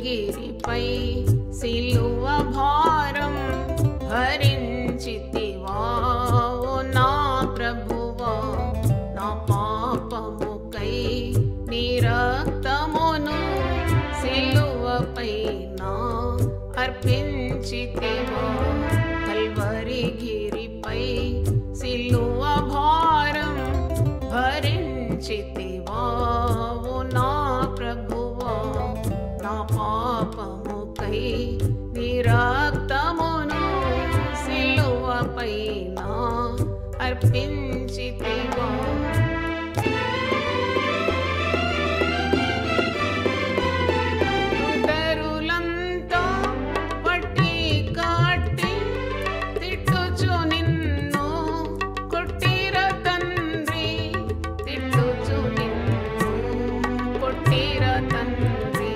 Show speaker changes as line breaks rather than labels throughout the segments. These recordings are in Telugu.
కల్వరిగిరిపై సిలువ భారం భరించితివా ఓ నా ప్రభువా నా పాపముకై నీ రక్తమును సిలువపై నా అర్పించితివా కల్వరిగిరిపై సిలువ భారం భరించితివా ఓ నా ప్రభువా నా పాపముకై నీ రక్తమును సిలువపై నా అర్పించితివా తరులంతా పట్టి కట్టి తిట్టుచు నిన్ను కొట్టిర తండ్రి తిట్టుచు నిన్ను కొట్టిర తండ్రి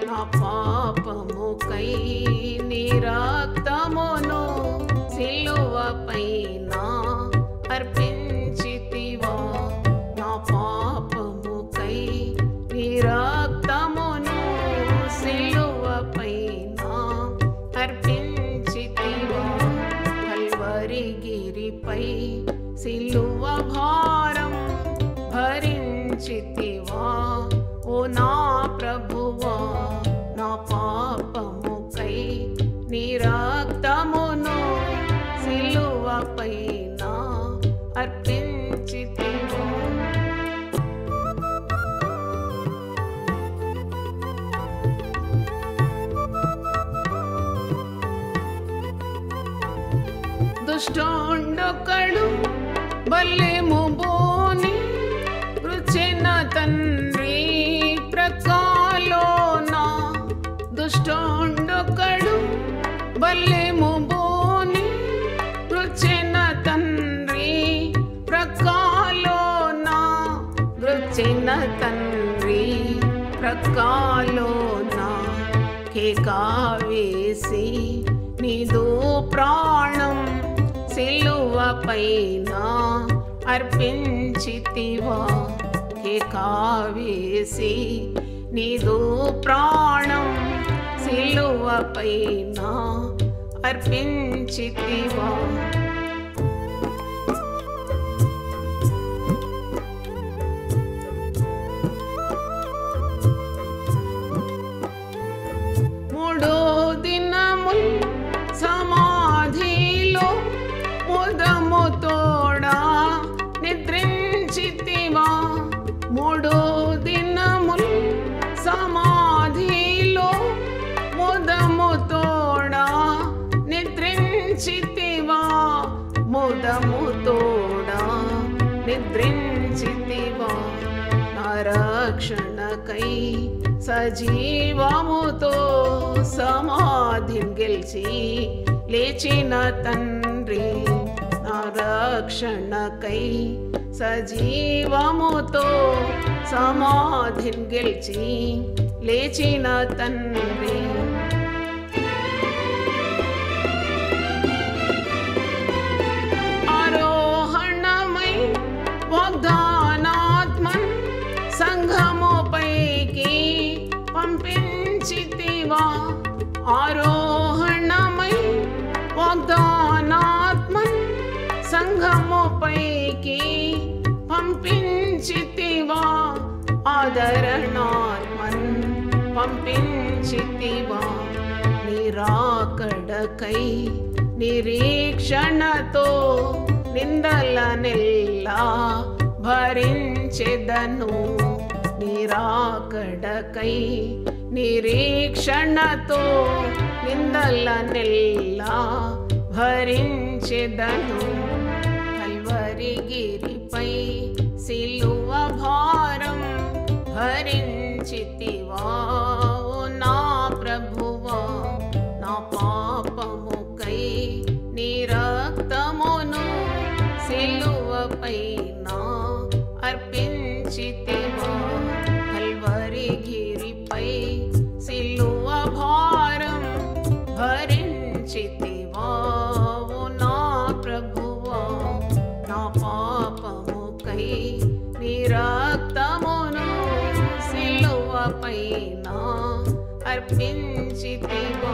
నా పాపముకై నీ రక్తమును సిలువపై నా అర్పించితివా నా పాపముకై నీ రక్తమును సిలువపై నా అర్పించితివా కల్వరిగిరిపై సిలువ భారం భరించితివా ఓ నా ప్రభువా నా పాపముకై నీ రక్తమును సిలువపై నా అర్పించితివా దుష్టొండొకడు బల్లెము బోని రుచిన తండ్రి ప్రకాలోన దుష్టొండొకడు బల్లెము బోని రుచిన తండ్రి ప్రకాలోన రుచిన తండ్రి ప్రకాలోన కేకా వేసి నీదు ప్రాణం సిలువపై నా అర్పించితివా కేకా వేసి నీదు ప్రాణం సిలువపై నా అర్పించితివా మూడో దినముల్ సమాధిలో ముదము తోడా నిద్రించితివా మూడో దినముల్ సమాధిలో ముదము తోడా నిద్రించితివా ముదము తోడా నిద్రించితివా నా రక్షణకై సజీవముతో సమాధిని గెలిచి లేచిన తండ్రి నా రక్షణకై సజీవముతో సమాధిని గెలిచి లేచిన తండ్రి ఆరోహణమై వాగ్దానాత్మన్ సంఘముపైకి పంపించితివా ఆరోహణమై వాగ్దానాత్మన్ సంఘముపైకి పంపించితివా ఆదరణాత్మన్ పంపించితివా నిరాకడకై నిరీక్షణతో నిందలనెల్లా భరించెదను నిరాకడకై నిరీక్షణతో నిందలనెల్లా భరించెదను కల్వరిగిరిపై సిలువ భారం భరించితివా ఓ నా ప్రభువా నా పాపముకై నీ రక్తమును సిలువపై నా అర్పించితివా కల్వరిగిరిపై సిలువ భారం భరించితివా ఓ నా ప్రభువా నా పాపముకై నీ రక్తమును సిలువపై నా అర్పించితివా